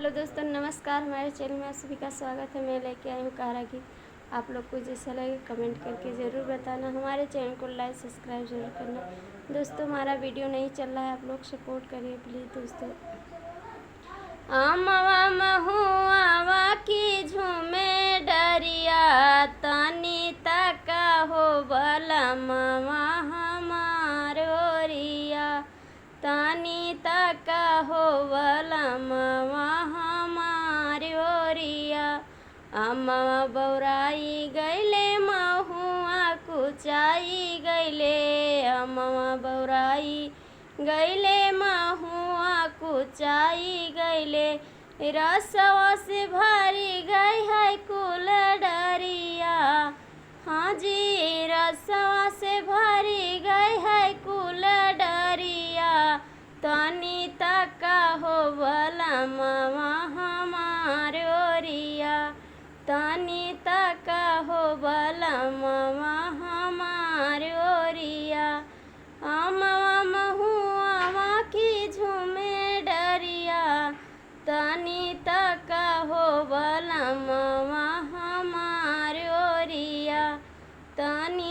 Hello दोस्तों, नमस्कार। हमारे चैनल में आप सभी का स्वागत है। मैं लेके आई हूँ कारा गीत। आप लोग को जैसा लगे कमेंट करके ज़रूर बताना। हमारे चैनल को लाइक सब्सक्राइब ज़रूर करना। दोस्तों, हमारा वीडियो नहीं चल रहा है, आप लोग सपोर्ट करिए प्लीज़। दोस्तों, आमवा महुआ की झूमे डरिया, तनी तका हो बला मवा हमार ओरिया, तनी तका हो बला मवा हमार ओरिया। अम्मा बौराई गैले महुआ कुचाई गैले, अम्मा बौराई गैले महुआ कुचाई गैले, रसवा से भरी गई है कुल डरिया। हाँ जी, रसवा से भरी गई है कुल डरिया, तनी तका हो बला मवा हमार ओरिया, तनी तका हो बला मवा हमार ओरिया। अमवा महुआ की झूमे डरिया, तनी तका हो बला मवा हमार ओरिया, तनी